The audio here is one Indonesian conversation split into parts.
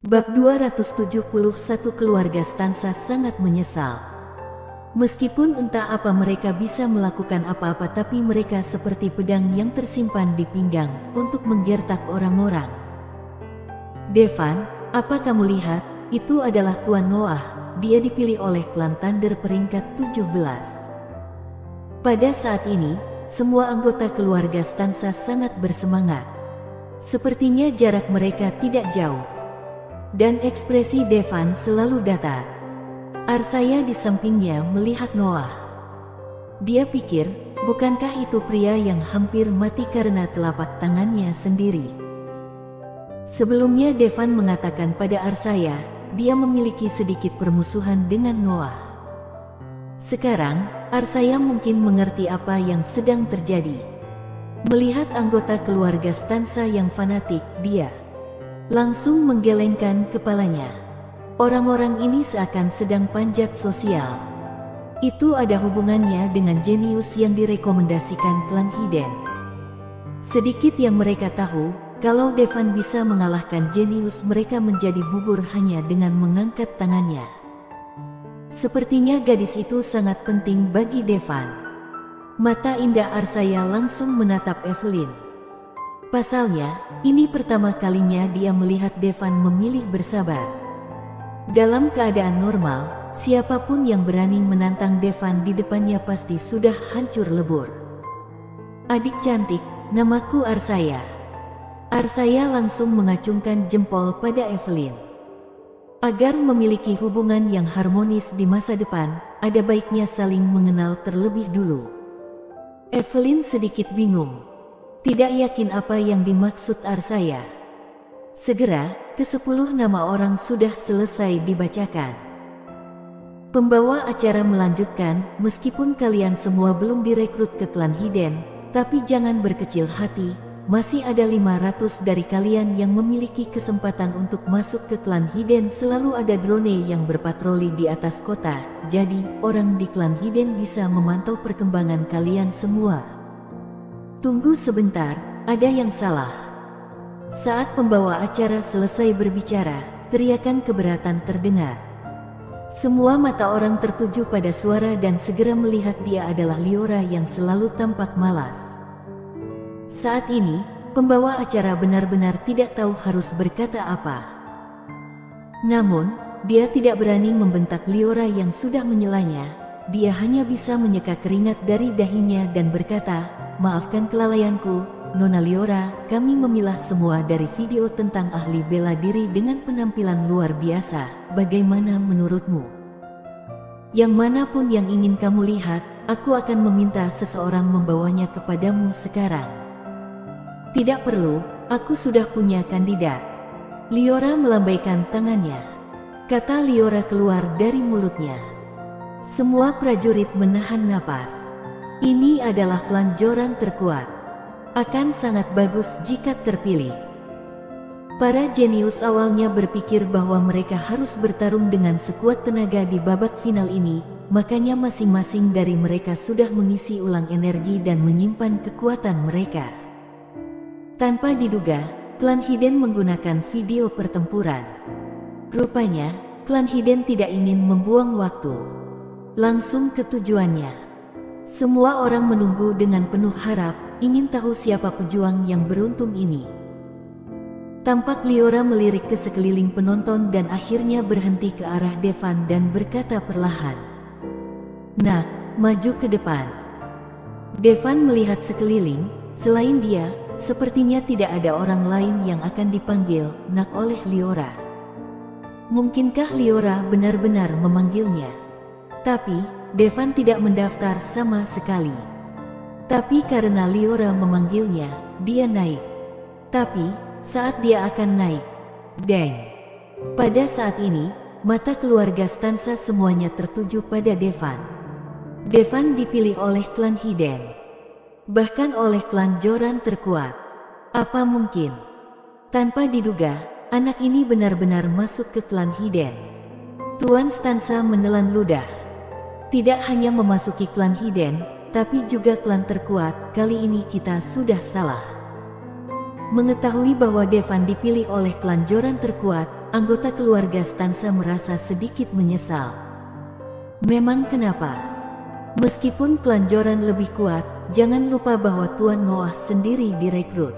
Bab 271 Keluarga Stansa sangat menyesal. Meskipun entah apa mereka bisa melakukan apa-apa, tapi mereka seperti pedang yang tersimpan di pinggang untuk menggertak orang-orang. Devan, apa kamu lihat? Itu adalah Tuan Noah. Dia dipilih oleh klan Thunder peringkat 17. Pada saat ini, semua anggota keluarga Stansa sangat bersemangat. Sepertinya jarak mereka tidak jauh. Dan ekspresi Devan selalu datar. Arsaya di sampingnya melihat Noah. Dia pikir, bukankah itu pria yang hampir mati karena telapak tangannya sendiri? Sebelumnya Devan mengatakan pada Arsaya, dia memiliki sedikit permusuhan dengan Noah. Sekarang, Arsaya mungkin mengerti apa yang sedang terjadi. Melihat anggota keluarga Stansa yang fanatik, dia langsung menggelengkan kepalanya. Orang-orang ini seakan sedang panjat sosial. Itu ada hubungannya dengan jenius yang direkomendasikan klan Hiden. Sedikit yang mereka tahu, kalau Devan bisa mengalahkan jenius mereka menjadi bubur hanya dengan mengangkat tangannya. Sepertinya gadis itu sangat penting bagi Devan. Mata indah Arsaya langsung menatap Evelyn. Pasalnya, ini pertama kalinya dia melihat Devan memilih bersabar. Dalam keadaan normal, siapapun yang berani menantang Devan di depannya pasti sudah hancur lebur. Adik cantik, namaku Arsaya. Arsaya langsung mengacungkan jempol pada Evelyn. Agar memiliki hubungan yang harmonis di masa depan, ada baiknya saling mengenal terlebih dulu. Evelyn sedikit bingung. Tidak yakin apa yang dimaksud Arsaya. Segera, ke-10 nama orang sudah selesai dibacakan. Pembawa acara melanjutkan, meskipun kalian semua belum direkrut ke klan Hiden, tapi jangan berkecil hati, masih ada 500 dari kalian yang memiliki kesempatan untuk masuk ke klan Hiden. Selalu ada drone yang berpatroli di atas kota, jadi orang di klan Hiden bisa memantau perkembangan kalian semua. Tunggu sebentar, ada yang salah. Saat pembawa acara selesai berbicara, teriakan keberatan terdengar. Semua mata orang tertuju pada suara dan segera melihat dia adalah Liora yang selalu tampak malas. Saat ini, pembawa acara benar-benar tidak tahu harus berkata apa. Namun, dia tidak berani membentak Liora yang sudah menyelanya. Dia hanya bisa menyeka keringat dari dahinya dan berkata, "Maafkan kelalaianku, Nona Liora, kami memilah semua dari video tentang ahli bela diri dengan penampilan luar biasa. Bagaimana menurutmu? Yang manapun yang ingin kamu lihat, aku akan meminta seseorang membawanya kepadamu sekarang." "Tidak perlu, aku sudah punya kandidat." Liora melambaikan tangannya. Kata Liora keluar dari mulutnya. Semua prajurit menahan napas. Ini adalah klan Joran terkuat. Akan sangat bagus jika terpilih. Para jenius awalnya berpikir bahwa mereka harus bertarung dengan sekuat tenaga di babak final ini, makanya masing-masing dari mereka sudah mengisi ulang energi dan menyimpan kekuatan mereka. Tanpa diduga, klan Hiden menggunakan video pertempuran. Rupanya, klan Hiden tidak ingin membuang waktu. Langsung ke tujuannya. Semua orang menunggu dengan penuh harap, ingin tahu siapa pejuang yang beruntung ini. Tampak Liora melirik ke sekeliling penonton dan akhirnya berhenti ke arah Devan dan berkata perlahan, "Nak, maju ke depan." Devan melihat sekeliling, selain dia, sepertinya tidak ada orang lain yang akan dipanggil Nak oleh Liora. Mungkinkah Liora benar-benar memanggilnya? Tapi, Devan tidak mendaftar sama sekali. Tapi karena Liora memanggilnya, dia naik. Tapi, saat dia akan naik, deng! Pada saat ini, mata keluarga Stansa semuanya tertuju pada Devan. Devan dipilih oleh klan Hiden. Bahkan oleh klan Joran terkuat. Apa mungkin? Tanpa diduga, anak ini benar-benar masuk ke klan Hiden. Tuan Stansa menelan ludah. Tidak hanya memasuki klan Hiden, tapi juga klan terkuat. Kali ini kita sudah salah. Mengetahui bahwa Devan dipilih oleh klan Joran terkuat, anggota keluarga Stansa merasa sedikit menyesal. Memang kenapa? Meskipun klan Joran lebih kuat, jangan lupa bahwa Tuan Noah sendiri direkrut.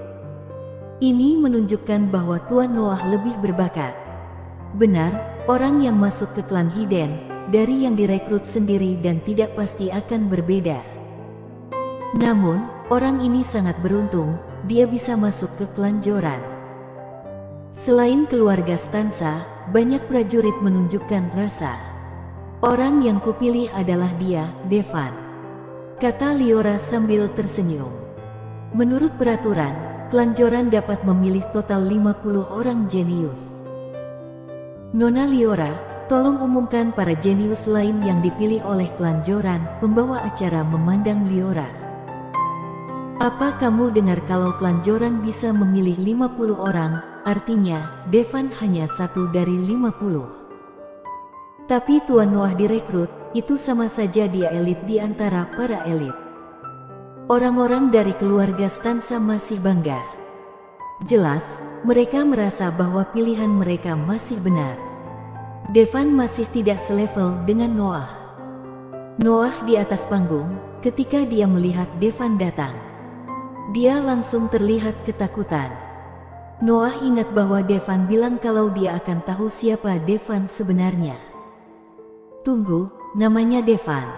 Ini menunjukkan bahwa Tuan Noah lebih berbakat. Benar, orang yang masuk ke klan Hiden dari yang direkrut sendiri dan tidak pasti akan berbeda. Namun, orang ini sangat beruntung, dia bisa masuk ke klan Joran. Selain keluarga Stansa, banyak prajurit menunjukkan rasa. Orang yang kupilih adalah dia, Devan, kata Liora sambil tersenyum. Menurut peraturan, klan Joran dapat memilih total 50 orang jenius. Nona Liora, tolong umumkan para jenius lain yang dipilih oleh klan Joran. Pembawa acara memandang Liora. Apa kamu dengar kalau klan Joran bisa memilih 50 orang, artinya Devan hanya satu dari 50. Tapi Tuan Noah direkrut, itu sama saja dia elit di antara para elit. Orang-orang dari keluarga Stansa masih bangga. Jelas, mereka merasa bahwa pilihan mereka masih benar. Devan masih tidak selevel dengan Noah. Noah di atas panggung, ketika dia melihat Devan datang. Dia langsung terlihat ketakutan. Noah ingat bahwa Devan bilang kalau dia akan tahu siapa Devan sebenarnya. Tunggu, namanya Devan.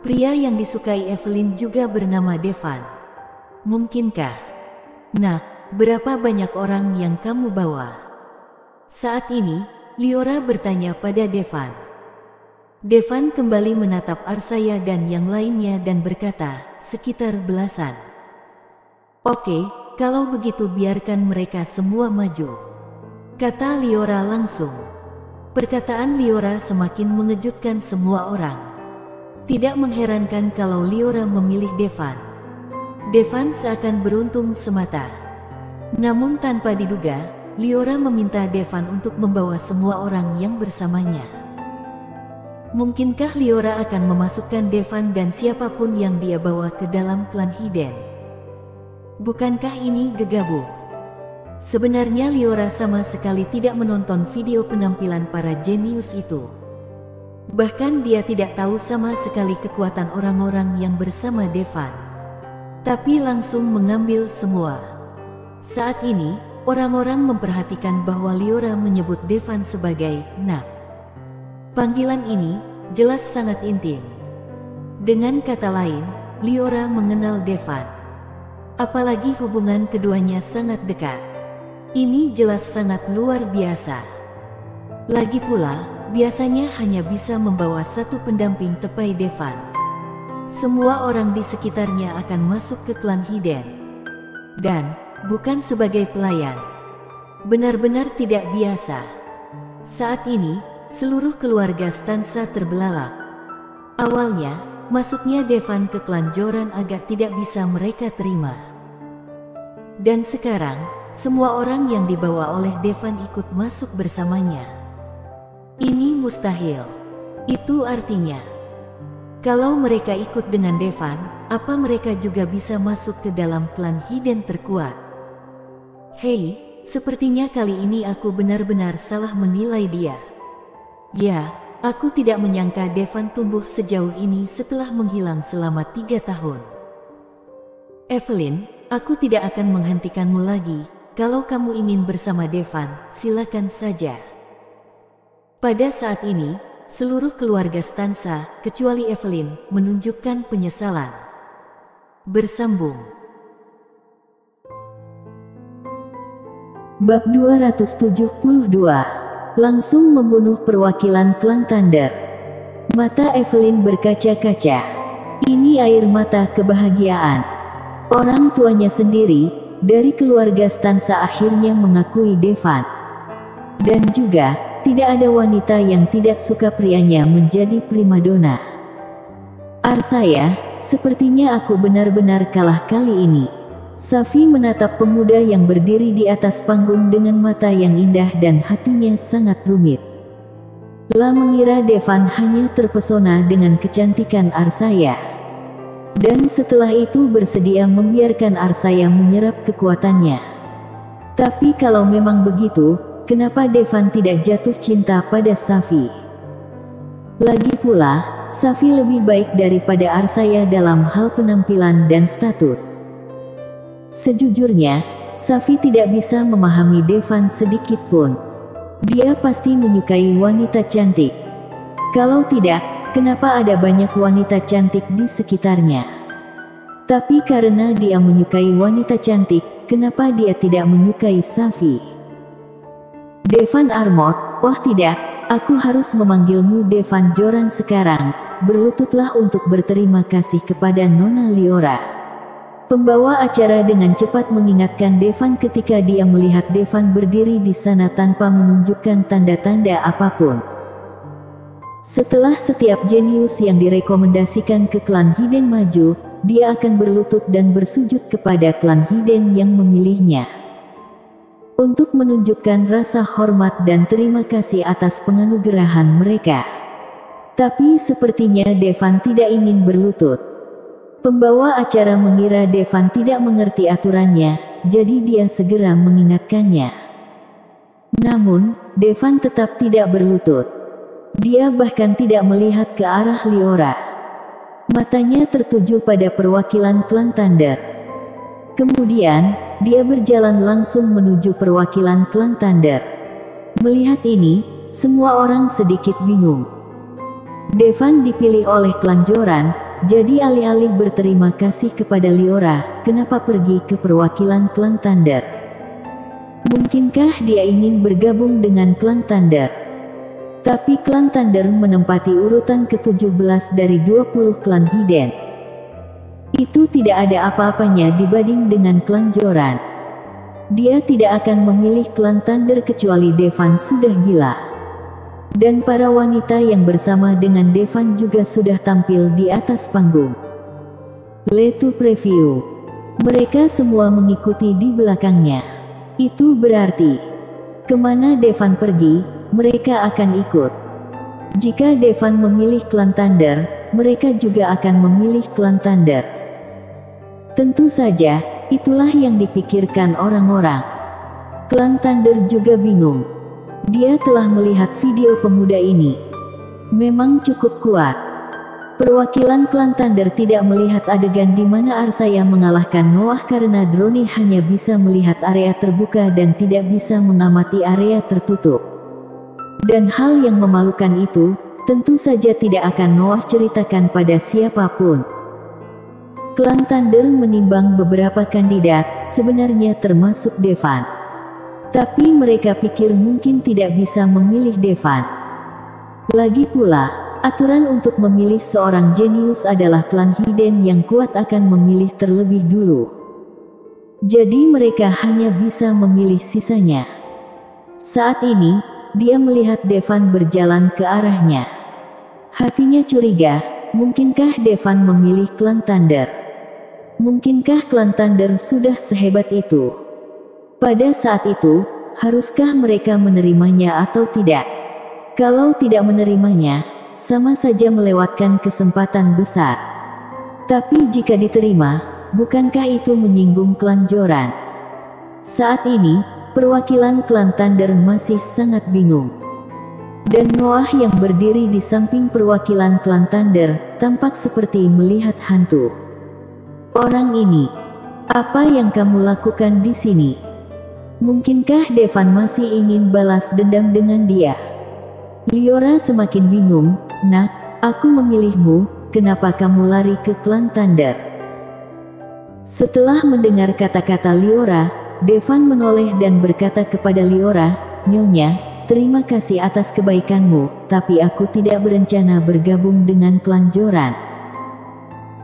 Pria yang disukai Evelyn juga bernama Devan. Mungkinkah? Nak, berapa banyak orang yang kamu bawa? Saat ini, Liora bertanya pada Devan. Devan kembali menatap Arsaya dan yang lainnya dan berkata, sekitar belasan. Oke, kalau begitu biarkan mereka semua maju, kata Liora langsung. Perkataan Liora semakin mengejutkan semua orang. Tidak mengherankan kalau Liora memilih Devan. Devan seakan beruntung semata. Namun tanpa diduga, Liora meminta Devan untuk membawa semua orang yang bersamanya. Mungkinkah Liora akan memasukkan Devan dan siapapun yang dia bawa ke dalam klan Hiden? Bukankah ini gegabah? Sebenarnya Liora sama sekali tidak menonton video penampilan para jenius itu. Bahkan dia tidak tahu sama sekali kekuatan orang-orang yang bersama Devan. Tapi langsung mengambil semua. Saat ini, orang-orang memperhatikan bahwa Liora menyebut Devan sebagai Nak. Panggilan ini jelas sangat intim. Dengan kata lain, Liora mengenal Devan. Apalagi hubungan keduanya sangat dekat. Ini jelas sangat luar biasa. Lagi pula, biasanya hanya bisa membawa satu pendamping tepai Devan. Semua orang di sekitarnya akan masuk ke klan Hiden. Dan, bukan sebagai pelayan. Benar-benar tidak biasa. Saat ini, seluruh keluarga Stansa terbelalak. Awalnya, masuknya Devan ke klan Joran agak tidak bisa mereka terima. Dan sekarang, semua orang yang dibawa oleh Devan ikut masuk bersamanya. Ini mustahil. Itu artinya, kalau mereka ikut dengan Devan, apa mereka juga bisa masuk ke dalam klan Hiden terkuat? Hei, sepertinya kali ini aku benar-benar salah menilai dia. Ya, aku tidak menyangka Devan tumbuh sejauh ini setelah menghilang selama 3 tahun. Evelyn, aku tidak akan menghentikanmu lagi. Kalau kamu ingin bersama Devan, silakan saja. Pada saat ini, seluruh keluarga Stansa, kecuali Evelyn, menunjukkan penyesalan. Bersambung. Bab 272. Langsung membunuh perwakilan klan Thunder. Mata Evelyn berkaca-kaca. Ini air mata kebahagiaan. Orang tuanya sendiri dari keluarga Stansa akhirnya mengakui Devan. Dan juga, tidak ada wanita yang tidak suka prianya menjadi primadona. Arsaya, sepertinya aku benar-benar kalah kali ini. Safi menatap pemuda yang berdiri di atas panggung dengan mata yang indah dan hatinya sangat rumit. La mengira Devan hanya terpesona dengan kecantikan Arsaya. Dan setelah itu bersedia membiarkan Arsaya menyerap kekuatannya. Tapi kalau memang begitu, kenapa Devan tidak jatuh cinta pada Safi? Lagi pula, Safi lebih baik daripada Arsaya dalam hal penampilan dan status. Sejujurnya, Safi tidak bisa memahami Devan sedikit pun. Dia pasti menyukai wanita cantik. Kalau tidak, kenapa ada banyak wanita cantik di sekitarnya? Tapi karena dia menyukai wanita cantik, kenapa dia tidak menyukai Safi? Devan Armot, oh tidak, aku harus memanggilmu Devan Joran sekarang. Berlututlah untuk berterima kasih kepada Nona Liora. Pembawa acara dengan cepat mengingatkan Devan ketika dia melihat Devan berdiri di sana tanpa menunjukkan tanda-tanda apapun. Setelah setiap jenius yang direkomendasikan ke klan Hiden maju, dia akan berlutut dan bersujud kepada klan Hiden yang memilihnya. Untuk menunjukkan rasa hormat dan terima kasih atas penganugerahan mereka. Tapi sepertinya Devan tidak ingin berlutut. Pembawa acara mengira Devan tidak mengerti aturannya, jadi dia segera mengingatkannya. Namun, Devan tetap tidak berlutut. Dia bahkan tidak melihat ke arah Liora. Matanya tertuju pada perwakilan klan Thunder. Kemudian, dia berjalan langsung menuju perwakilan klan Thunder. Melihat ini, semua orang sedikit bingung. Devan dipilih oleh klan Joran, jadi alih-alih berterima kasih kepada Liora, kenapa pergi ke perwakilan klan Thunder? Mungkinkah dia ingin bergabung dengan klan Thunder? Tapi klan Thunder menempati urutan ke-17 dari 20 klan Hiden. Itu tidak ada apa-apanya dibanding dengan klan Joran. Dia tidak akan memilih klan Thunder kecuali Devan sudah gila. Dan para wanita yang bersama dengan Devan juga sudah tampil di atas panggung. Letu preview. Mereka semua mengikuti di belakangnya. Itu berarti, kemana Devan pergi, mereka akan ikut. Jika Devan memilih klan Thunder, mereka juga akan memilih klan Thunder. Tentu saja, itulah yang dipikirkan orang-orang. Klan Thunder juga bingung. Dia telah melihat video pemuda ini. Memang cukup kuat. Perwakilan klan Thunder tidak melihat adegan di mana Arsaya mengalahkan Noah karena drone hanya bisa melihat area terbuka dan tidak bisa mengamati area tertutup. Dan hal yang memalukan itu, tentu saja tidak akan Noah ceritakan pada siapapun. Klan Thunder menimbang beberapa kandidat, sebenarnya termasuk Devan. Tapi mereka pikir mungkin tidak bisa memilih Devan. Lagi pula, aturan untuk memilih seorang jenius adalah klan Hiden yang kuat akan memilih terlebih dulu. Jadi mereka hanya bisa memilih sisanya. Saat ini, dia melihat Devan berjalan ke arahnya. Hatinya curiga, mungkinkah Devan memilih klan Thunder? Mungkinkah klan Thunder sudah sehebat itu? Pada saat itu, haruskah mereka menerimanya atau tidak? Kalau tidak menerimanya, sama saja melewatkan kesempatan besar. Tapi jika diterima, bukankah itu menyinggung klan Joran? Saat ini, perwakilan klan Thunder masih sangat bingung. Dan Noah yang berdiri di samping perwakilan klan Thunder, tampak seperti melihat hantu. Orang ini, apa yang kamu lakukan di sini? Mungkinkah Devan masih ingin balas dendam dengan dia? Liora semakin bingung. Nak, aku memilihmu, kenapa kamu lari ke klan Thunder? Setelah mendengar kata-kata Liora, Devan menoleh dan berkata kepada Liora, Nyonya, terima kasih atas kebaikanmu, tapi aku tidak berencana bergabung dengan klan Joran.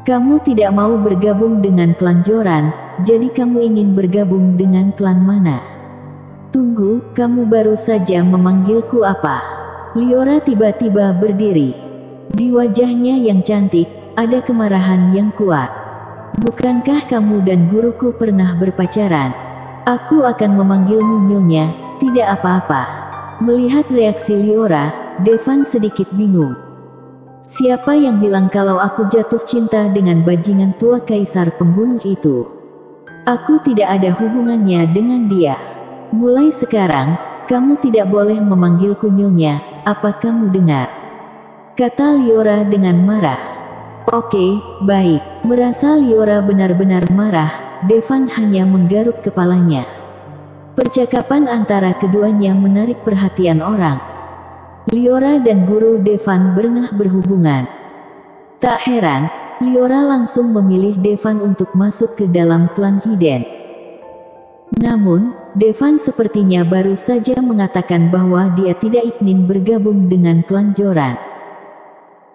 Kamu tidak mau bergabung dengan klan Joran, jadi kamu ingin bergabung dengan klan mana? Tunggu, kamu baru saja memanggilku apa? Liora tiba-tiba berdiri. Di wajahnya yang cantik, ada kemarahan yang kuat. Bukankah kamu dan guruku pernah berpacaran? Aku akan memanggilmu Nyonya, tidak apa-apa. Melihat reaksi Liora, Devan sedikit bingung. Siapa yang bilang kalau aku jatuh cinta dengan bajingan tua kaisar pembunuh itu? Aku tidak ada hubungannya dengan dia. Mulai sekarang, kamu tidak boleh memanggilku Nyonya, apa kamu dengar? Kata Liora dengan marah. Oke, baik. Merasa Liora benar-benar marah, Devan hanya menggaruk kepalanya. Percakapan antara keduanya menarik perhatian orang. Liora dan guru Devan pernah berhubungan. Tak heran, Liora langsung memilih Devan untuk masuk ke dalam klan Hiden. Namun, Devan sepertinya baru saja mengatakan bahwa dia tidak ingin bergabung dengan klan Joran.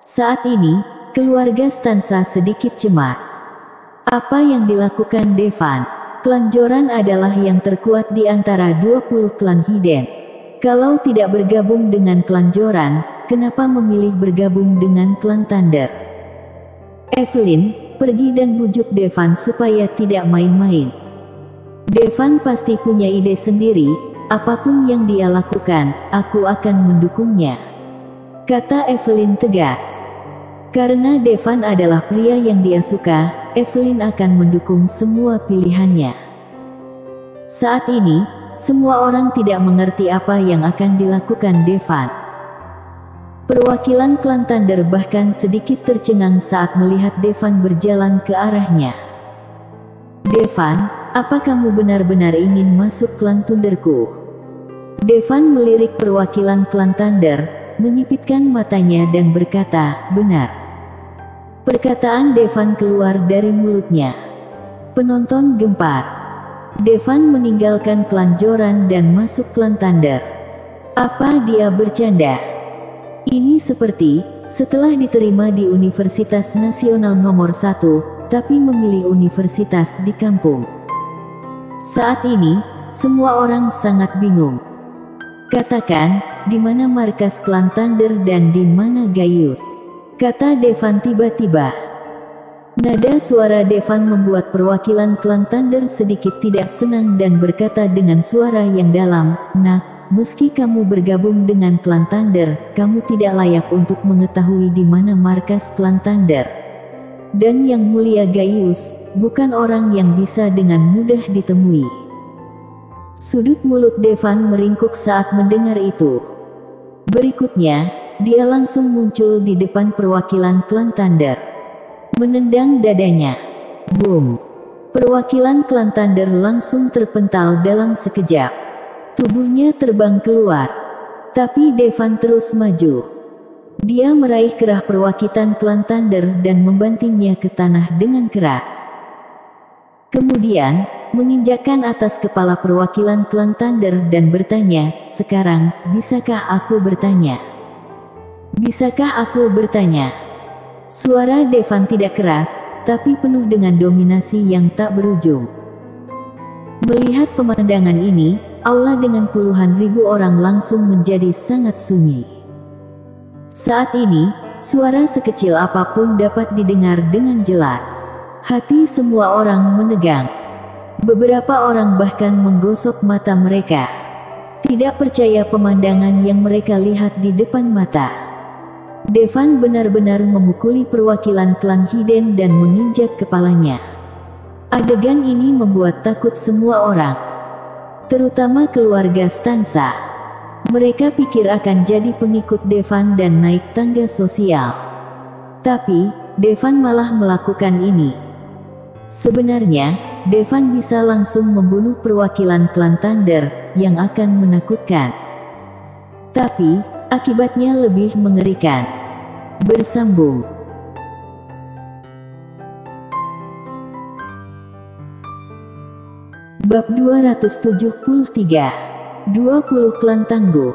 Saat ini, keluarga Stansa sedikit cemas. Apa yang dilakukan Devan? Klan Joran adalah yang terkuat di antara 20 klan Hiden. Kalau tidak bergabung dengan klan Joran, kenapa memilih bergabung dengan klan Thunder? Evelyn, pergi dan bujuk Devan supaya tidak main-main. Devan pasti punya ide sendiri, apapun yang dia lakukan, aku akan mendukungnya. Kata Evelyn tegas. Karena Devan adalah pria yang dia suka, Evelyn akan mendukung semua pilihannya. Saat ini, semua orang tidak mengerti apa yang akan dilakukan Devan. Perwakilan klan Thunder bahkan sedikit tercengang saat melihat Devan berjalan ke arahnya. Devan, apa kamu benar-benar ingin masuk klan Thunderku? Devan melirik perwakilan klan Thunder, menyipitkan matanya dan berkata, benar. Perkataan Devan keluar dari mulutnya. Penonton gempar. Devan meninggalkan klan Joran dan masuk klan Thunder. Apa dia bercanda? Ini seperti, setelah diterima di Universitas Nasional nomor 1, tapi memilih universitas di kampung. Saat ini, semua orang sangat bingung. Katakan, di mana markas klan Thunder dan di mana Gaius? Kata Devan tiba-tiba. Nada suara Devan membuat perwakilan klan Thunder sedikit tidak senang dan berkata dengan suara yang dalam, Nak, meski kamu bergabung dengan klan Thunder, kamu tidak layak untuk mengetahui di mana markas klan Thunder. Dan yang mulia Gaius, bukan orang yang bisa dengan mudah ditemui. Sudut mulut Devan meringkuk saat mendengar itu. Berikutnya, dia langsung muncul di depan perwakilan klan Thunder. Menendang dadanya. Boom. Perwakilan klan Thunder langsung terpental dalam sekejap. Tubuhnya terbang keluar. Tapi Devan terus maju. Dia meraih kerah perwakilan klan Thunder dan membantingnya ke tanah dengan keras. Kemudian, menginjakkan atas kepala perwakilan klan Thunder dan bertanya, sekarang, bisakah aku bertanya? Bisakah aku bertanya? Suara Devan tidak keras, tapi penuh dengan dominasi yang tak berujung. Melihat pemandangan ini, aula dengan puluhan ribu orang langsung menjadi sangat sunyi. Saat ini, suara sekecil apapun dapat didengar dengan jelas. Hati semua orang menegang. Beberapa orang bahkan menggosok mata mereka. Tidak percaya pemandangan yang mereka lihat di depan mata. Devan benar-benar memukuli perwakilan klan Hiden dan menginjak kepalanya. Adegan ini membuat takut semua orang, terutama keluarga Stansa. Mereka pikir akan jadi pengikut Devan dan naik tangga sosial. Tapi, Devan malah melakukan ini. Sebenarnya, Devan bisa langsung membunuh perwakilan klan Thunder, yang akan menakutkan. Tapi, akibatnya lebih mengerikan. Bersambung. Bab 273. 20 klan tangguh.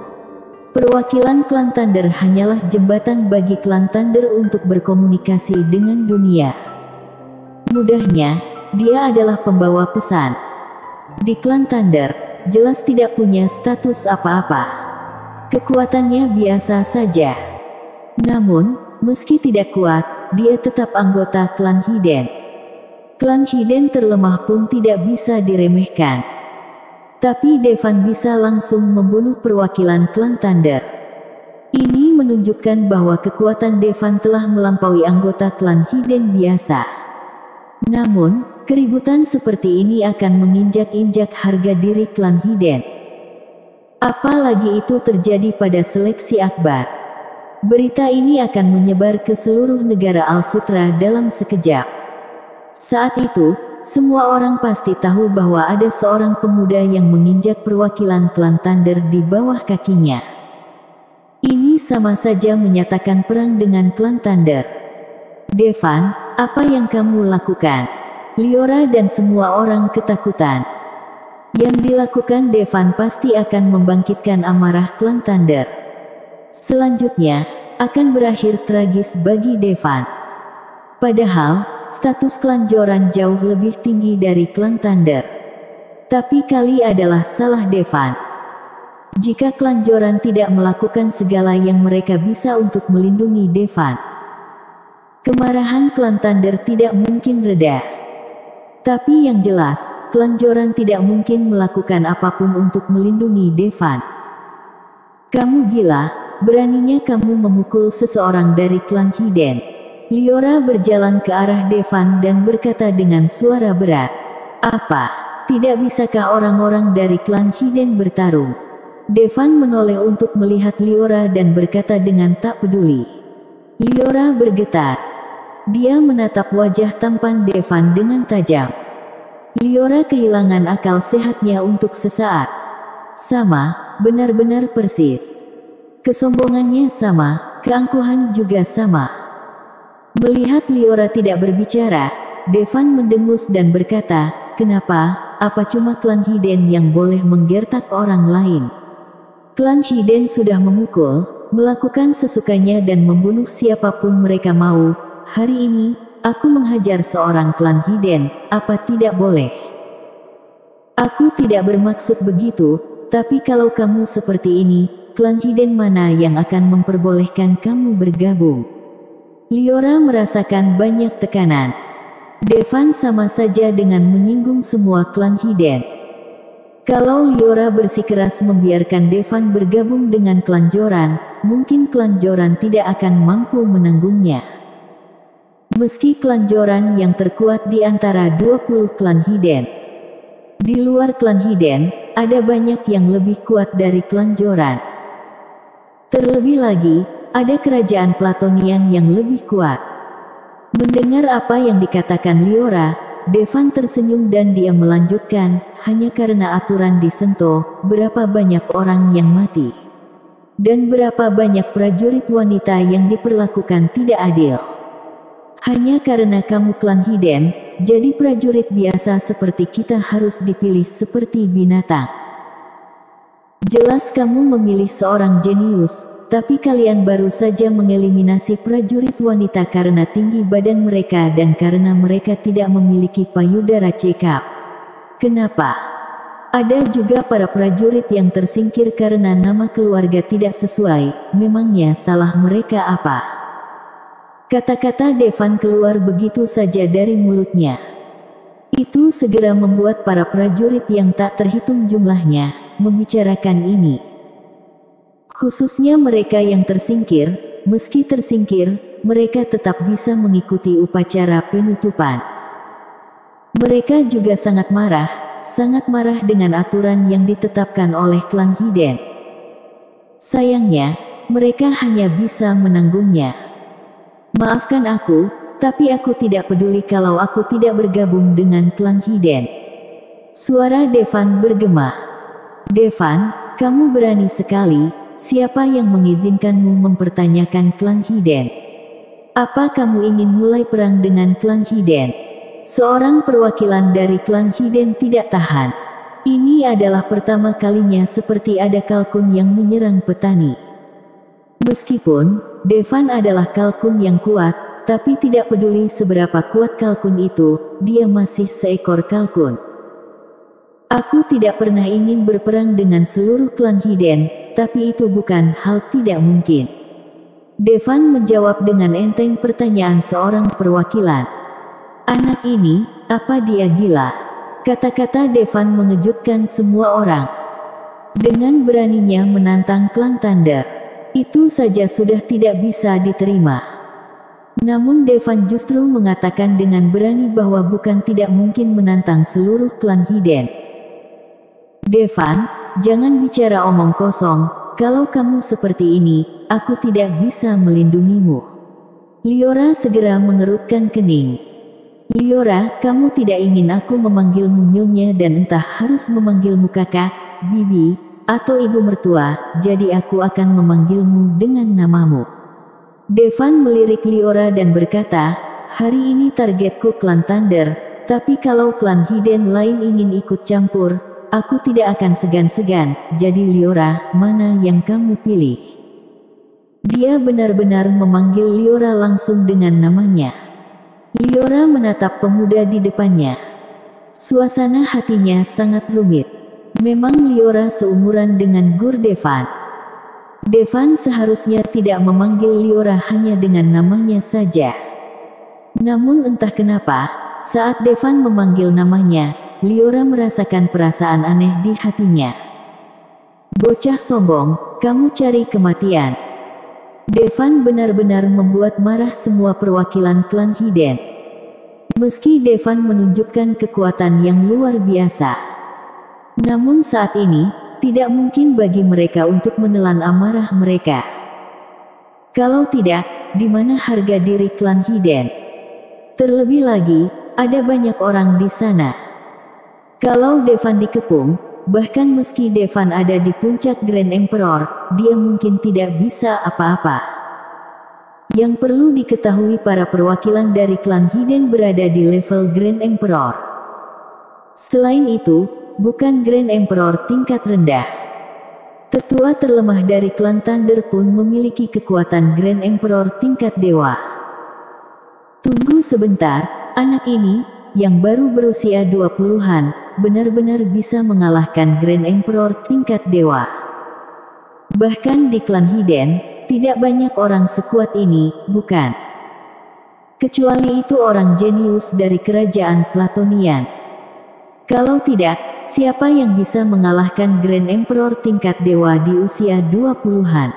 Perwakilan klan Thunder hanyalah jembatan bagi klan Thunder untuk berkomunikasi dengan dunia. Mudahnya, dia adalah pembawa pesan. Di klan Thunder, jelas tidak punya status apa-apa. Kekuatannya biasa saja. Namun, meski tidak kuat, dia tetap anggota klan Hiden. Klan Hiden terlemah pun tidak bisa diremehkan. Tapi Devan bisa langsung membunuh perwakilan klan Thunder. Ini menunjukkan bahwa kekuatan Devan telah melampaui anggota klan Hiden biasa. Namun, keributan seperti ini akan menginjak-injak harga diri klan Hiden. Apalagi itu terjadi pada seleksi akbar. Berita ini akan menyebar ke seluruh negara Al-Sutra dalam sekejap. Saat itu, semua orang pasti tahu bahwa ada seorang pemuda yang menginjak perwakilan klan Thunder di bawah kakinya. Ini sama saja menyatakan perang dengan klan Thunder. Devan, apa yang kamu lakukan? Liora dan semua orang ketakutan. Yang dilakukan Devan pasti akan membangkitkan amarah klan Thunder. Selanjutnya, akan berakhir tragis bagi Devan. Padahal, status klan Joran jauh lebih tinggi dari klan Thunder. Tapi kali adalah salah Devan. Jika klan Joran tidak melakukan segala yang mereka bisa untuk melindungi Devan, kemarahan klan Thunder tidak mungkin reda. Tapi yang jelas, klan Joran tidak mungkin melakukan apapun untuk melindungi Devan. Kamu gila, beraninya kamu memukul seseorang dari klan Hiden. Liora berjalan ke arah Devan dan berkata dengan suara berat. Apa? Tidak bisakah orang-orang dari klan Hiden bertarung? Devan menoleh untuk melihat Liora dan berkata dengan tak peduli. Liora bergetar. Dia menatap wajah tampan Devan dengan tajam. Liora kehilangan akal sehatnya untuk sesaat. Sama, benar-benar persis. Kesombongannya sama, keangkuhan juga sama. Melihat Liora tidak berbicara, Devan mendengus dan berkata, kenapa? Apa cuma klan Hiden yang boleh menggertak orang lain? Klan Hiden sudah memukul, melakukan sesukanya dan membunuh siapapun mereka mau. Hari ini, aku menghajar seorang klan Hiden, apa tidak boleh? Aku tidak bermaksud begitu, tapi kalau kamu seperti ini, klan Hiden mana yang akan memperbolehkan kamu bergabung? Liora merasakan banyak tekanan. Devan sama saja dengan menyinggung semua klan Hiden. Kalau Liora bersikeras membiarkan Devan bergabung dengan klan Joran, mungkin klan Joran tidak akan mampu menanggungnya. Meski klan Joran yang terkuat di antara 20 klan Hiden. Di luar klan Hiden, ada banyak yang lebih kuat dari klan Joran. Terlebih lagi, ada kerajaan Platonian yang lebih kuat. Mendengar apa yang dikatakan Liora, Devan tersenyum dan dia melanjutkan, hanya karena aturan disentuh, berapa banyak orang yang mati. Dan berapa banyak prajurit wanita yang diperlakukan tidak adil. Hanya karena kamu klan Hiden, jadi prajurit biasa seperti kita harus dipilih seperti binatang. Jelas kamu memilih seorang jenius, tapi kalian baru saja mengeliminasi prajurit wanita karena tinggi badan mereka dan karena mereka tidak memiliki payudara cekap. Kenapa? Ada juga para prajurit yang tersingkir karena nama keluarga tidak sesuai, memangnya salah mereka apa? Kata-kata Devan keluar begitu saja dari mulutnya. Itu segera membuat para prajurit yang tak terhitung jumlahnya, membicarakan ini. Khususnya mereka yang tersingkir, meski tersingkir, mereka tetap bisa mengikuti upacara penutupan. Mereka juga sangat marah dengan aturan yang ditetapkan oleh klan Hiden. Sayangnya, mereka hanya bisa menanggungnya. Maafkan aku, tapi aku tidak peduli kalau aku tidak bergabung dengan klan Hiden. Suara Devan bergema. Devan, kamu berani sekali, siapa yang mengizinkanmu mempertanyakan klan Hiden? Apa kamu ingin mulai perang dengan klan Hiden? Seorang perwakilan dari klan Hiden tidak tahan. Ini adalah pertama kalinya seperti ada kalkun yang menyerang petani. Meskipun Devan adalah kalkun yang kuat, tapi tidak peduli seberapa kuat kalkun itu, dia masih seekor kalkun. Aku tidak pernah ingin berperang dengan seluruh klan Hiden, tapi itu bukan hal tidak mungkin. Devan menjawab dengan enteng pertanyaan seorang perwakilan. Anak ini, apa dia gila? Kata-kata Devan mengejutkan semua orang. Dengan beraninya menantang klan Thunder, itu saja sudah tidak bisa diterima. Namun Devan justru mengatakan dengan berani bahwa bukan tidak mungkin menantang seluruh klan Hiden. Devan, jangan bicara omong kosong, kalau kamu seperti ini, aku tidak bisa melindungimu. Liora segera mengerutkan kening. Liora, kamu tidak ingin aku memanggilmu nyonya dan entah harus memanggilmu kakak, bibi, atau ibu mertua, jadi aku akan memanggilmu dengan namamu. Devan melirik Liora dan berkata, hari ini targetku klan Thunder, tapi kalau klan Hidden lain ingin ikut campur, aku tidak akan segan-segan, jadi Liora, mana yang kamu pilih? Dia benar-benar memanggil Liora langsung dengan namanya. Liora menatap pemuda di depannya. Suasana hatinya sangat rumit. Memang Liora seumuran dengan Gur Devan. Devan seharusnya tidak memanggil Liora hanya dengan namanya saja. Namun entah kenapa, saat Devan memanggil namanya, Liora merasakan perasaan aneh di hatinya. Bocah sombong, kamu cari kematian. Devan benar-benar membuat marah semua perwakilan klan Hidden. Meski Devan menunjukkan kekuatan yang luar biasa, namun saat ini, tidak mungkin bagi mereka untuk menelan amarah mereka. Kalau tidak, di mana harga diri klan Hidden? Terlebih lagi, ada banyak orang di sana. Kalau Devan dikepung, bahkan meski Devan ada di puncak Grand Emperor, dia mungkin tidak bisa apa-apa. Yang perlu diketahui para perwakilan dari klan Hidden berada di level Grand Emperor. Selain itu, bukan Grand Emperor tingkat rendah. Tetua terlemah dari klan Thunder pun memiliki kekuatan Grand Emperor tingkat dewa. Tunggu sebentar, anak ini, yang baru berusia 20-an, benar-benar bisa mengalahkan Grand Emperor tingkat dewa. Bahkan di klan Hidden, tidak banyak orang sekuat ini, bukan? Kecuali itu orang jenius dari kerajaan Platonian. Kalau tidak, siapa yang bisa mengalahkan Grand Emperor tingkat dewa di usia 20-an?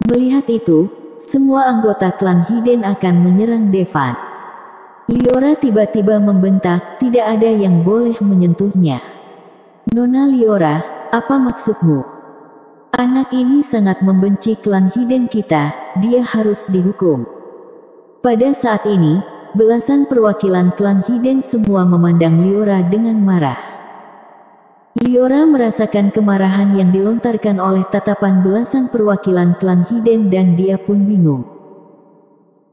Melihat itu, semua anggota klan Hidden akan menyerang Devan. Liora tiba-tiba membentak, tidak ada yang boleh menyentuhnya. Nona Liora, apa maksudmu? Anak ini sangat membenci klan Hidden kita, dia harus dihukum. Pada saat ini, belasan perwakilan klan Hidden semua memandang Liora dengan marah. Liora merasakan kemarahan yang dilontarkan oleh tatapan belasan perwakilan klan Hidden dan dia pun bingung.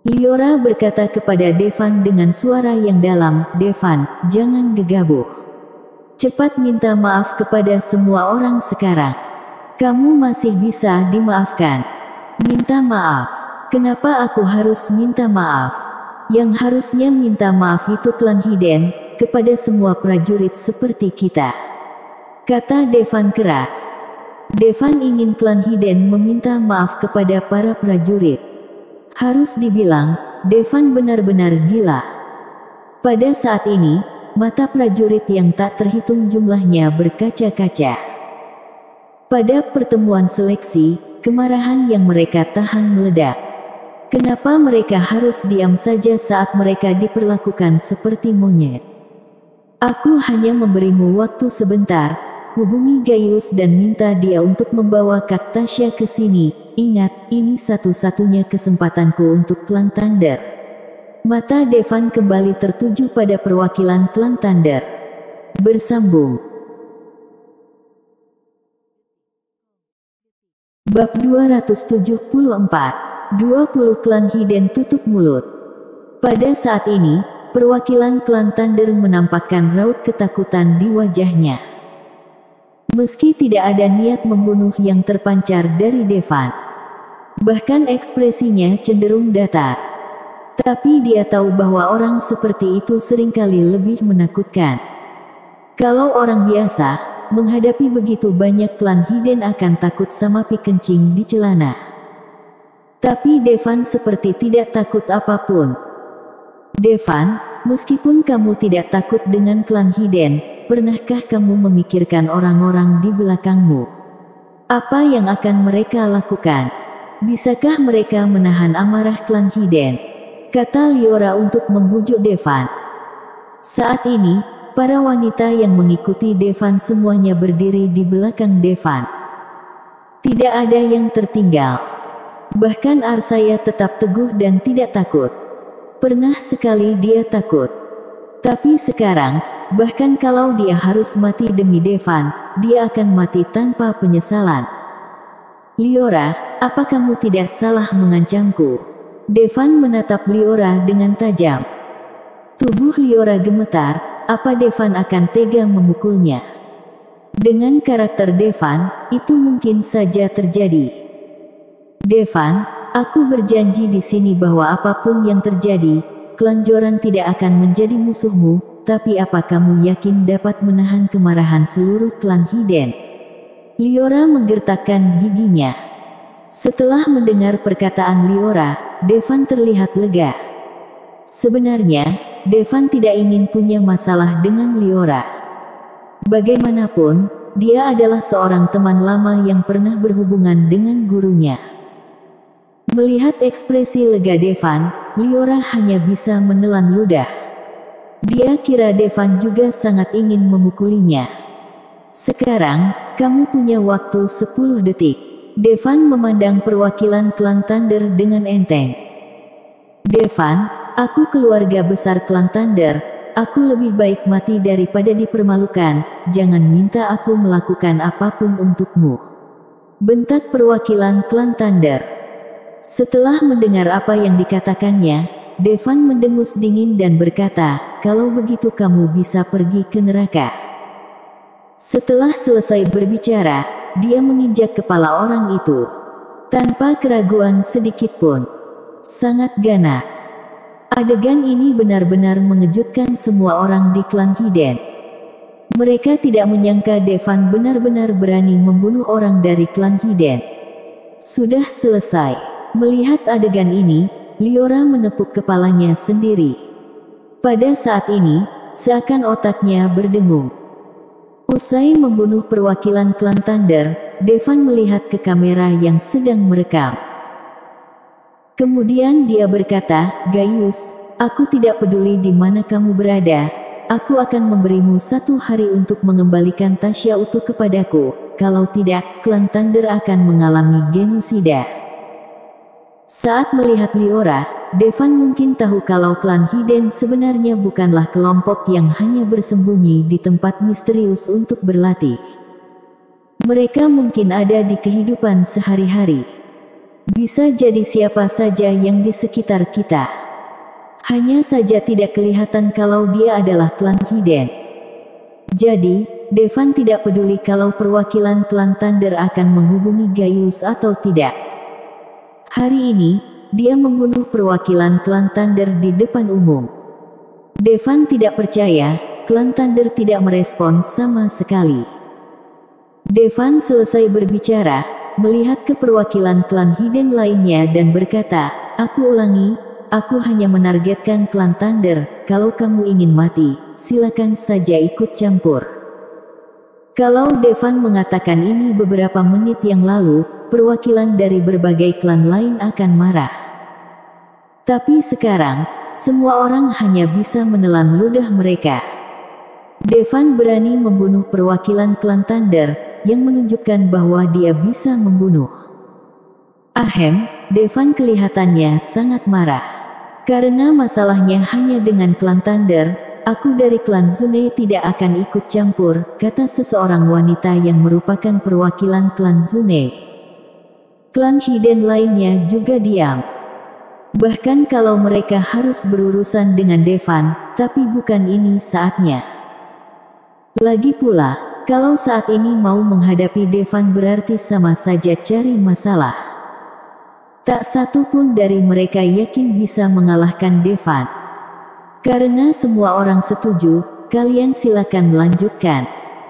Liora berkata kepada Devan dengan suara yang dalam, Devan, jangan gegabah. Cepat minta maaf kepada semua orang sekarang. Kamu masih bisa dimaafkan. Minta maaf. Kenapa aku harus minta maaf? Yang harusnya minta maaf itu klan Hidden, kepada semua prajurit seperti kita. Kata Devan keras. Devan ingin klan Hidden meminta maaf kepada para prajurit. Harus dibilang, Devan benar-benar gila. Pada saat ini, mata prajurit yang tak terhitung jumlahnya berkaca-kaca. Pada pertemuan seleksi, kemarahan yang mereka tahan meledak. Kenapa mereka harus diam saja saat mereka diperlakukan seperti monyet? Aku hanya memberimu waktu sebentar, hubungi Gaius dan minta dia untuk membawa Kak Tasya ke sini. Ingat, ini satu-satunya kesempatanku untuk klan Thunder. Mata Devan kembali tertuju pada perwakilan klan Thunder. Bersambung. Bab 274, 20 klan Hidden tutup mulut. Pada saat ini, perwakilan klan Thunder menampakkan raut ketakutan di wajahnya. Meski tidak ada niat membunuh yang terpancar dari Devan. Bahkan ekspresinya cenderung datar. Tapi dia tahu bahwa orang seperti itu seringkali lebih menakutkan. Kalau orang biasa, menghadapi begitu banyak klan Hidden akan takut sama pi kencing di celana. Tapi Devan seperti tidak takut apapun. Devan, meskipun kamu tidak takut dengan klan Hidden, pernahkah kamu memikirkan orang-orang di belakangmu? Apa yang akan mereka lakukan? Bisakah mereka menahan amarah klan Hidden? Kata Liora untuk membujuk Devan. Saat ini, para wanita yang mengikuti Devan semuanya berdiri di belakang Devan. Tidak ada yang tertinggal. Bahkan Arsaya tetap teguh dan tidak takut. Pernah sekali dia takut. Tapi sekarang, bahkan kalau dia harus mati demi Devan, dia akan mati tanpa penyesalan. Liora, apa kamu tidak salah mengancamku? Devan menatap Liora dengan tajam. Tubuh Liora gemetar, apa Devan akan tega memukulnya? Dengan karakter Devan, itu mungkin saja terjadi. Devan, aku berjanji di sini bahwa apapun yang terjadi, klan Joran tidak akan menjadi musuhmu, tapi apa kamu yakin dapat menahan kemarahan seluruh klan Hiden? Liora menggertakkan giginya. Setelah mendengar perkataan Liora, Devan terlihat lega. Sebenarnya, Devan tidak ingin punya masalah dengan Liora. Bagaimanapun, dia adalah seorang teman lama yang pernah berhubungan dengan gurunya. Melihat ekspresi lega Devan, Liora hanya bisa menelan ludah. Dia kira Devan juga sangat ingin memukulinya. Sekarang, kamu punya waktu 10 detik. Devan memandang perwakilan klan Thunder dengan enteng. Devan, aku keluarga besar klan Thunder. Aku lebih baik mati daripada dipermalukan, jangan minta aku melakukan apapun untukmu. Bentak perwakilan klan Thunder. Setelah mendengar apa yang dikatakannya, Devan mendengus dingin dan berkata, kalau begitu kamu bisa pergi ke neraka. Setelah selesai berbicara, dia menginjak kepala orang itu. Tanpa keraguan sedikit pun. Sangat ganas. Adegan ini benar-benar mengejutkan semua orang di klan Hiden. Mereka tidak menyangka Devan benar-benar berani membunuh orang dari klan Hiden. Sudah selesai. Melihat adegan ini, Liora menepuk kepalanya sendiri. Pada saat ini, seakan otaknya berdengung. Usai membunuh perwakilan klan Thunder, Devan melihat ke kamera yang sedang merekam. Kemudian dia berkata, Gaius, aku tidak peduli di mana kamu berada, aku akan memberimu 1 hari untuk mengembalikan Tasya utuh kepadaku, kalau tidak, klan Thunder akan mengalami genosida. Saat melihat Liora, Devan mungkin tahu kalau klan Hiden sebenarnya bukanlah kelompok yang hanya bersembunyi di tempat misterius untuk berlatih. Mereka mungkin ada di kehidupan sehari-hari. Bisa jadi siapa saja yang di sekitar kita. Hanya saja tidak kelihatan kalau dia adalah klan Hiden. Jadi, Devan tidak peduli kalau perwakilan klan Thunder akan menghubungi Gaius atau tidak. Hari ini, dia membunuh perwakilan klan Thunder di depan umum. Devan tidak percaya, klan Thunder tidak merespon sama sekali. Devan selesai berbicara, melihat ke perwakilan klan Hiden lainnya dan berkata, aku ulangi, aku hanya menargetkan klan Thunder, kalau kamu ingin mati, silakan saja ikut campur. Kalau Devan mengatakan ini beberapa menit yang lalu, perwakilan dari berbagai klan lain akan marah. Tapi sekarang, semua orang hanya bisa menelan ludah mereka. Devan berani membunuh perwakilan klan Thunder, yang menunjukkan bahwa dia bisa membunuh. Ahem, Devan kelihatannya sangat marah. Karena masalahnya hanya dengan klan Thunder, aku dari klan Zune tidak akan ikut campur, kata seseorang wanita yang merupakan perwakilan klan Zune. Klan Hiden lainnya juga diam. Bahkan kalau mereka harus berurusan dengan Devan, tapi bukan ini saatnya. Lagi pula, kalau saat ini mau menghadapi Devan berarti sama saja cari masalah. Tak satu pun dari mereka yakin bisa mengalahkan Devan. Karena semua orang setuju, kalian silakan lanjutkan.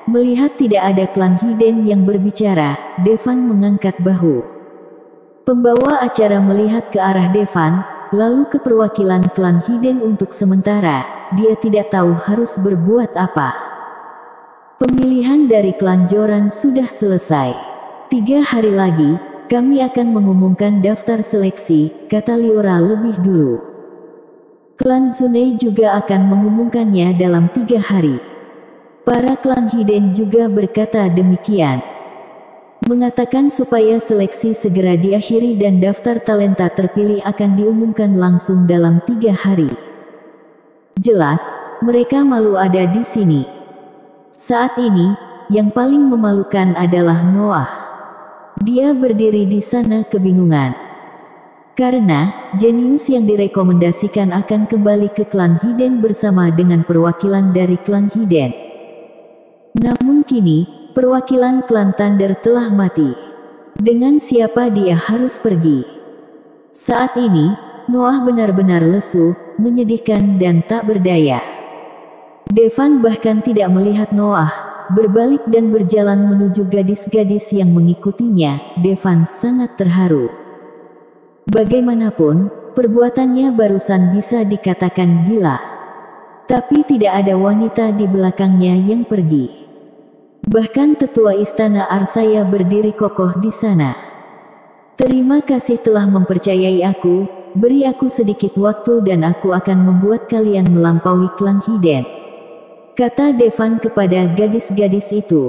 Melihat tidak ada klan Hiden yang berbicara, Devan mengangkat bahu. Pembawa acara melihat ke arah Devan, lalu ke perwakilan klan Hiden untuk sementara, dia tidak tahu harus berbuat apa. Pemilihan dari klan Joran sudah selesai. 3 hari lagi, kami akan mengumumkan daftar seleksi, kata Liora lebih dulu. Klan Zune juga akan mengumumkannya dalam 3 hari. Para klan Hiden juga berkata demikian, mengatakan supaya seleksi segera diakhiri dan daftar talenta terpilih akan diumumkan langsung dalam 3 hari. Jelas, mereka malu ada di sini. Saat ini, yang paling memalukan adalah Noah. Dia berdiri di sana kebingungan. Karena, jenius yang direkomendasikan akan kembali ke klan Hiden bersama dengan perwakilan dari klan Hiden. Namun kini, perwakilan klan Thunder telah mati. Dengan siapa dia harus pergi? Saat ini, Noah benar-benar lesu, menyedihkan dan tak berdaya. Devan bahkan tidak melihat Noah, berbalik dan berjalan menuju gadis-gadis yang mengikutinya. Devan sangat terharu. Bagaimanapun, perbuatannya barusan bisa dikatakan gila. Tapi tidak ada wanita di belakangnya yang pergi. Bahkan tetua istana Arsaya berdiri kokoh di sana. Terima kasih telah mempercayai aku, beri aku sedikit waktu dan aku akan membuat kalian melampaui klan Hiden, kata Devan kepada gadis-gadis itu.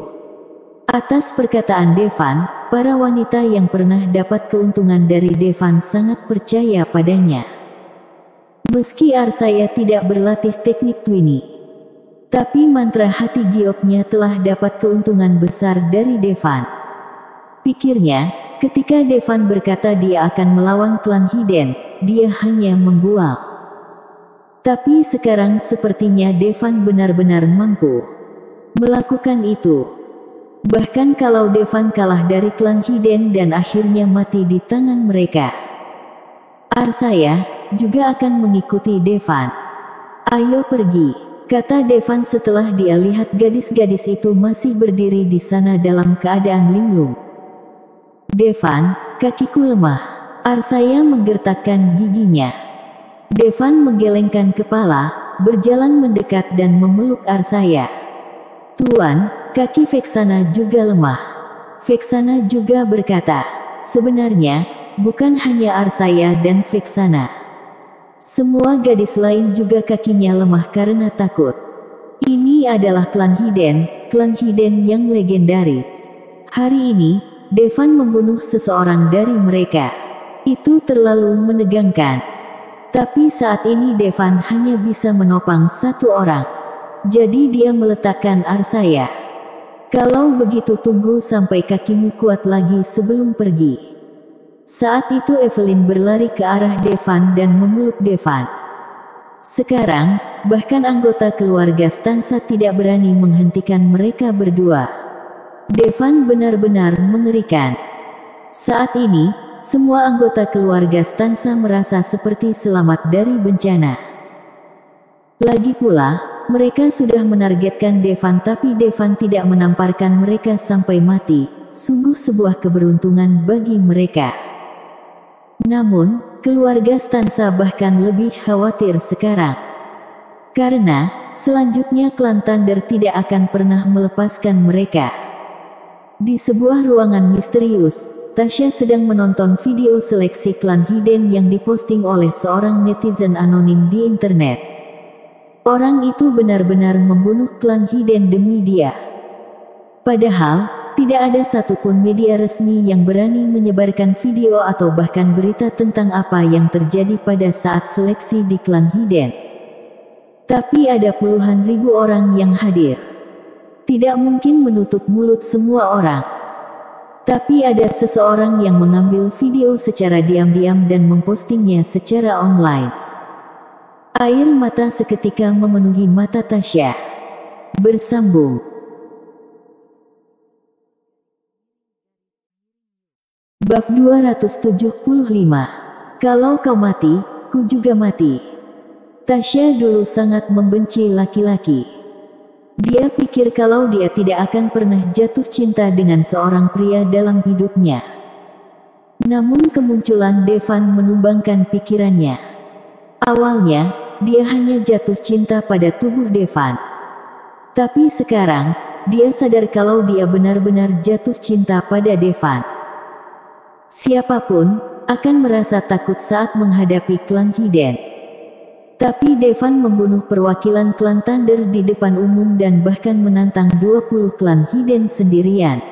Atas perkataan Devan, para wanita yang pernah dapat keuntungan dari Devan sangat percaya padanya. Meski Arsaya tidak berlatih teknik Twini, tapi mantra hati gioknya telah dapat keuntungan besar dari Devan. Pikirnya, ketika Devan berkata dia akan melawan klan Hiden, dia hanya membual. Tapi sekarang sepertinya Devan benar-benar mampu melakukan itu. Bahkan kalau Devan kalah dari klan Hiden dan akhirnya mati di tangan mereka, Arsaya juga akan mengikuti Devan. Ayo pergi, kata Devan setelah dia lihat gadis-gadis itu masih berdiri di sana dalam keadaan linglung. Devan, kakiku lemah. Arsaya menggertakkan giginya. Devan menggelengkan kepala, berjalan mendekat dan memeluk Arsaya. Tuan, kaki Vexana juga lemah. Vexana juga berkata, sebenarnya, bukan hanya Arsaya dan Vexana. Semua gadis lain juga kakinya lemah karena takut. Ini adalah klan Hiden yang legendaris. Hari ini, Devan membunuh seseorang dari mereka. Itu terlalu menegangkan. Tapi saat ini Devan hanya bisa menopang satu orang. Jadi dia meletakkan Arsaya. Kalau begitu tunggu sampai kakimu kuat lagi sebelum pergi. Saat itu Evelyn berlari ke arah Devan dan memeluk Devan. Sekarang, bahkan anggota keluarga Stansa tidak berani menghentikan mereka berdua. Devan benar-benar mengerikan. Saat ini, semua anggota keluarga Stansa merasa seperti selamat dari bencana. Lagi pula, mereka sudah menargetkan Devan tapi Devan tidak menamparkan mereka sampai mati. Sungguh sebuah keberuntungan bagi mereka. Namun, keluarga Stansa bahkan lebih khawatir sekarang. Karena, selanjutnya klan Thunder tidak akan pernah melepaskan mereka. Di sebuah ruangan misterius, Tasya sedang menonton video seleksi klan Hiden yang diposting oleh seorang netizen anonim di internet. Orang itu benar-benar membunuh klan Hiden demi dia. Padahal, tidak ada satupun media resmi yang berani menyebarkan video atau bahkan berita tentang apa yang terjadi pada saat seleksi di klan Hiden. Tapi ada puluhan ribu orang yang hadir. Tidak mungkin menutup mulut semua orang. Tapi ada seseorang yang mengambil video secara diam-diam dan mempostingnya secara online. Air mata seketika memenuhi mata Tasya. Bersambung. Bab 275. Kalau kau mati, ku juga mati. Tasya dulu sangat membenci laki-laki. Dia pikir kalau dia tidak akan pernah jatuh cinta dengan seorang pria dalam hidupnya. Namun kemunculan Devan menumbangkan pikirannya. Awalnya, dia hanya jatuh cinta pada tubuh Devan. Tapi sekarang, dia sadar kalau dia benar-benar jatuh cinta pada Devan. Siapapun akan merasa takut saat menghadapi klan Hiden. Tapi Devan membunuh perwakilan klan Thunder di depan umum dan bahkan menantang 20 klan Hidden sendirian.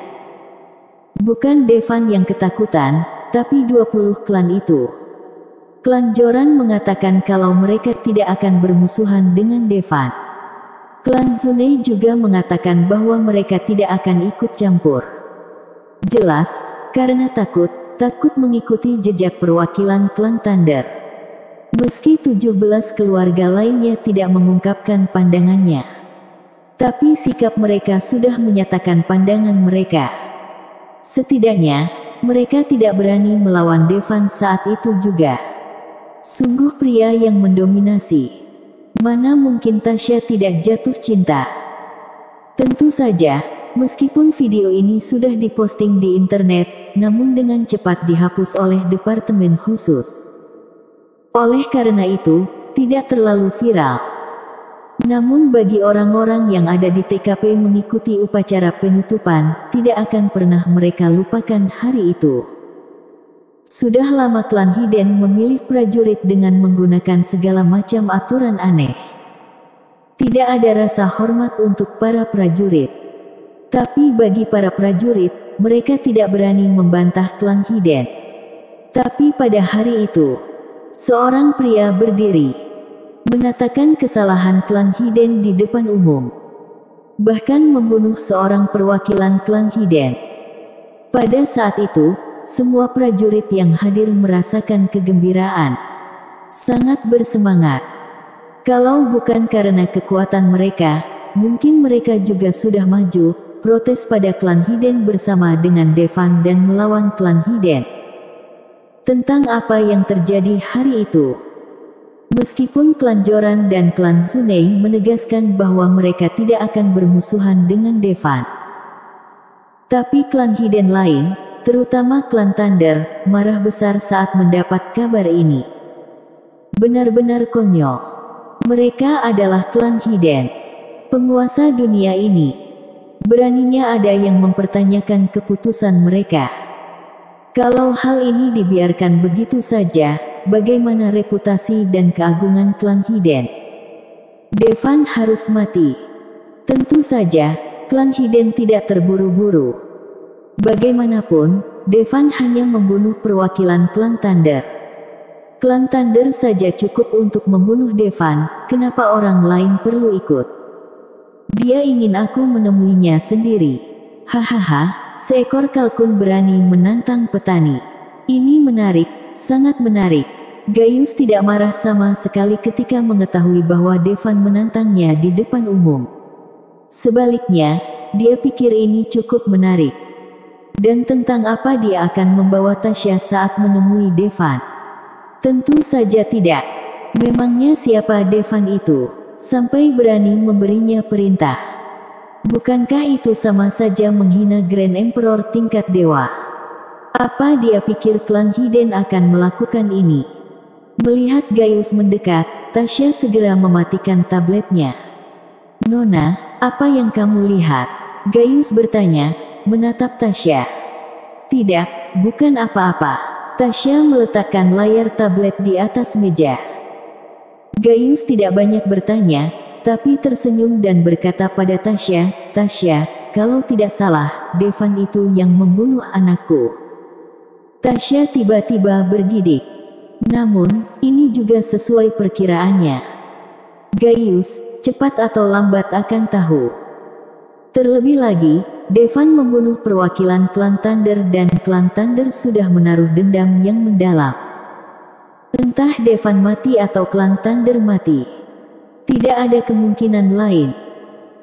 Bukan Devan yang ketakutan, tapi 20 klan itu. Klan Joran mengatakan kalau mereka tidak akan bermusuhan dengan Devan. Klan Zunei juga mengatakan bahwa mereka tidak akan ikut campur. Jelas, karena takut mengikuti jejak perwakilan klan Thunder. Meski 17 keluarga lainnya tidak mengungkapkan pandangannya, tapi sikap mereka sudah menyatakan pandangan mereka. Setidaknya, mereka tidak berani melawan Devan saat itu juga. Sungguh pria yang mendominasi. Mana mungkin Tasya tidak jatuh cinta? Tentu saja, meskipun video ini sudah diposting di internet, namun dengan cepat dihapus oleh departemen khusus. Oleh karena itu, tidak terlalu viral. Namun bagi orang-orang yang ada di TKP mengikuti upacara penutupan, tidak akan pernah mereka lupakan hari itu. Sudah lama klan Hidden memilih prajurit dengan menggunakan segala macam aturan aneh. Tidak ada rasa hormat untuk para prajurit. Tapi bagi para prajurit, mereka tidak berani membantah klan Hidden. Tapi pada hari itu, seorang pria berdiri, menatakan kesalahan klan Hidden di depan umum. Bahkan membunuh seorang perwakilan klan Hidden. Pada saat itu, semua prajurit yang hadir merasakan kegembiraan. Sangat bersemangat. Kalau bukan karena kekuatan mereka, mungkin mereka juga sudah maju, protes pada klan Hidden bersama dengan Devan dan melawan klan Hidden. Tentang apa yang terjadi hari itu. Meskipun klan Joran dan klan Zunei menegaskan bahwa mereka tidak akan bermusuhan dengan Devan. Tapi klan Hidden lain, terutama klan Thunder, marah besar saat mendapat kabar ini. Benar-benar konyol. Mereka adalah klan Hidden, penguasa dunia ini. Beraninya ada yang mempertanyakan keputusan mereka. Kalau hal ini dibiarkan begitu saja, bagaimana reputasi dan keagungan klan Hidden? Devan harus mati. Tentu saja, klan Hidden tidak terburu-buru. Bagaimanapun, Devan hanya membunuh perwakilan klan Thunder. Klan Thunder saja cukup untuk membunuh Devan, kenapa orang lain perlu ikut? Dia ingin aku menemuinya sendiri. Hahaha. Seekor kalkun berani menantang petani. Ini menarik, sangat menarik. Gaius tidak marah sama sekali ketika mengetahui bahwa Devan menantangnya di depan umum. Sebaliknya, dia pikir ini cukup menarik. Dan tentang apa dia akan membawa Tasya saat menemui Devan? Tentu saja tidak. Memangnya siapa Devan itu, sampai berani memberinya perintah? Bukankah itu sama saja menghina Grand Emperor tingkat dewa? Apa dia pikir klan Hidden akan melakukan ini? Melihat Gaius mendekat, Tasya segera mematikan tabletnya. Nona, apa yang kamu lihat? Gaius bertanya, menatap Tasya. Tidak, bukan apa-apa. Tasya meletakkan layar tablet di atas meja. Gaius tidak banyak bertanya, tapi tersenyum dan berkata pada Tasya, Tasya, kalau tidak salah, Devan itu yang membunuh anakku. Tasya tiba-tiba bergidik. Namun, ini juga sesuai perkiraannya. Gaius, cepat atau lambat akan tahu. Terlebih lagi, Devan membunuh perwakilan klan Thunder dan klan Thunder sudah menaruh dendam yang mendalam. Entah Devan mati atau klan Thunder mati. Tidak ada kemungkinan lain.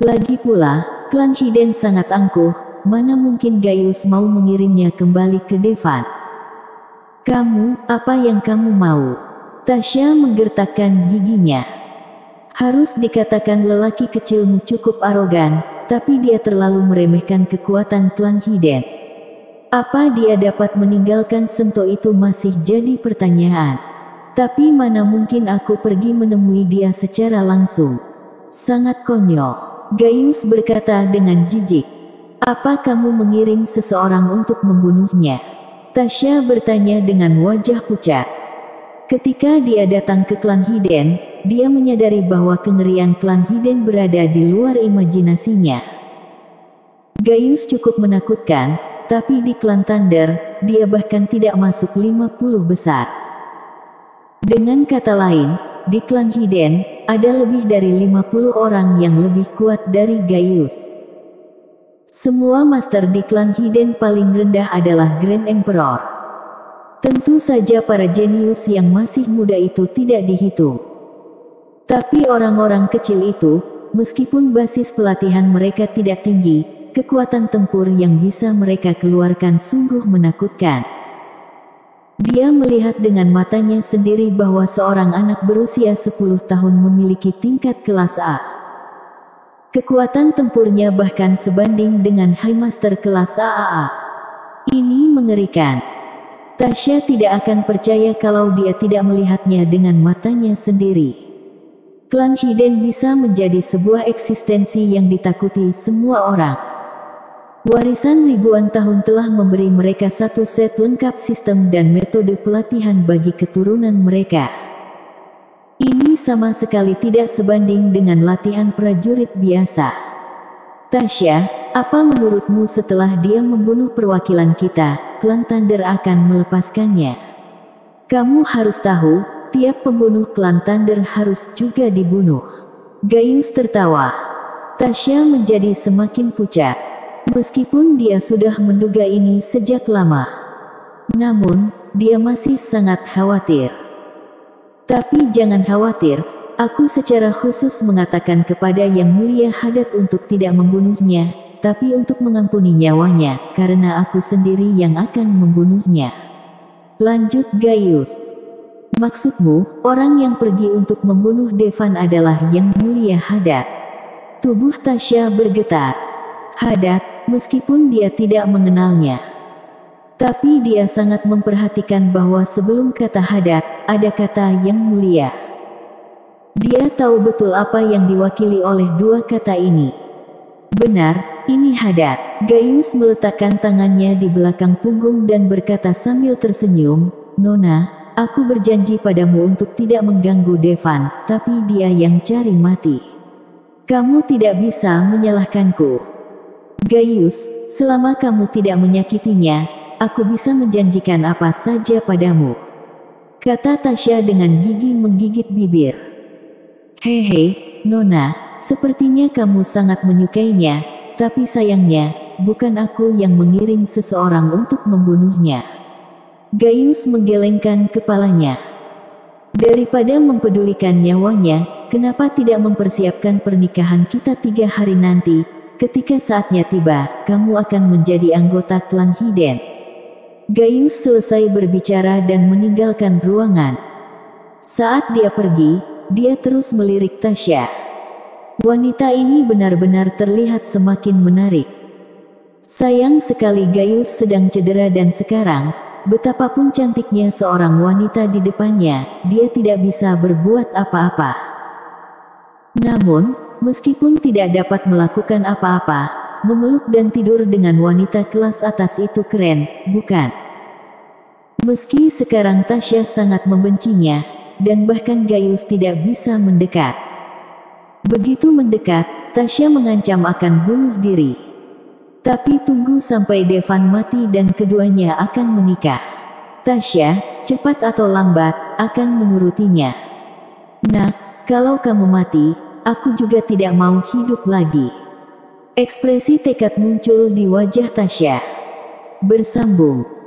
Lagi pula, klan Hidden sangat angkuh, mana mungkin Gaius mau mengirimnya kembali ke Devan. Kamu, apa yang kamu mau? Tasya menggertakkan giginya. Harus dikatakan lelaki kecilmu cukup arogan, tapi dia terlalu meremehkan kekuatan klan Hidden. Apa dia dapat meninggalkan Sento itu masih jadi pertanyaan. Tapi mana mungkin aku pergi menemui dia secara langsung. Sangat konyol. Gaius berkata dengan jijik. Apa kamu mengirim seseorang untuk membunuhnya? Tasya bertanya dengan wajah pucat. Ketika dia datang ke klan Hidden, dia menyadari bahwa kengerian klan Hiden berada di luar imajinasinya. Gaius cukup menakutkan, tapi di klan Thunder, dia bahkan tidak masuk 50 besar. Dengan kata lain, di klan Hiden, ada lebih dari 50 orang yang lebih kuat dari Gaius. Semua master di klan Hiden paling rendah adalah Grand Emperor. Tentu saja para jenius yang masih muda itu tidak dihitung. Tapi orang-orang kecil itu, meskipun basis pelatihan mereka tidak tinggi, kekuatan tempur yang bisa mereka keluarkan sungguh menakutkan. Dia melihat dengan matanya sendiri bahwa seorang anak berusia 10 tahun memiliki tingkat kelas A. Kekuatan tempurnya bahkan sebanding dengan High Master kelas AAA. Ini mengerikan. Tasya tidak akan percaya kalau dia tidak melihatnya dengan matanya sendiri. Klan Hiden bisa menjadi sebuah eksistensi yang ditakuti semua orang. Warisan ribuan tahun telah memberi mereka satu set lengkap sistem dan metode pelatihan bagi keturunan mereka. Ini sama sekali tidak sebanding dengan latihan prajurit biasa. Tasya, apa menurutmu setelah dia membunuh perwakilan kita, klan Thunder akan melepaskannya? Kamu harus tahu, tiap pembunuh klan Thunder harus juga dibunuh. Gaius tertawa. Tasya menjadi semakin pucat. Meskipun dia sudah menduga ini sejak lama, namun dia masih sangat khawatir. Tapi jangan khawatir, aku secara khusus mengatakan kepada Yang Mulia Hadad untuk tidak membunuhnya, tapi untuk mengampuni nyawanya, karena aku sendiri yang akan membunuhnya. Lanjut Gaius. Maksudmu, orang yang pergi untuk membunuh Devan adalah Yang Mulia Hadad? Tubuh Tasya bergetar. Hadad, meskipun dia tidak mengenalnya, tapi dia sangat memperhatikan bahwa sebelum kata Hadad, ada kata Yang Mulia. Dia tahu betul apa yang diwakili oleh dua kata ini. Benar, ini Hadad. Gaius meletakkan tangannya di belakang punggung dan berkata sambil tersenyum, Nona, aku berjanji padamu untuk tidak mengganggu Devan, tapi dia yang cari mati. Kamu tidak bisa menyalahkanku. Gaius, selama kamu tidak menyakitinya, aku bisa menjanjikan apa saja padamu. Kata Tasya dengan gigi menggigit bibir. Hehe, Nona, sepertinya kamu sangat menyukainya, tapi sayangnya, bukan aku yang mengiring seseorang untuk membunuhnya. Gaius menggelengkan kepalanya. Daripada mempedulikan nyawanya, kenapa tidak mempersiapkan pernikahan kita 3 hari nanti? Ketika saatnya tiba, kamu akan menjadi anggota klan Hiden. Gaius selesai berbicara dan meninggalkan ruangan. Saat dia pergi, dia terus melirik Tasya. Wanita ini benar-benar terlihat semakin menarik. Sayang sekali Gaius sedang cedera dan sekarang, betapapun cantiknya seorang wanita di depannya, dia tidak bisa berbuat apa-apa. Namun, meskipun tidak dapat melakukan apa-apa, memeluk dan tidur dengan wanita kelas atas itu keren, bukan? Meski sekarang Tasya sangat membencinya, dan bahkan Gaius tidak bisa mendekat. Begitu mendekat, Tasya mengancam akan bunuh diri. Tapi tunggu sampai Devan mati dan keduanya akan menikah. Tasya, cepat atau lambat, akan menurutinya. Nah, kalau kamu mati, aku juga tidak mau hidup lagi. Ekspresi tekad muncul di wajah Tasya. Bersambung.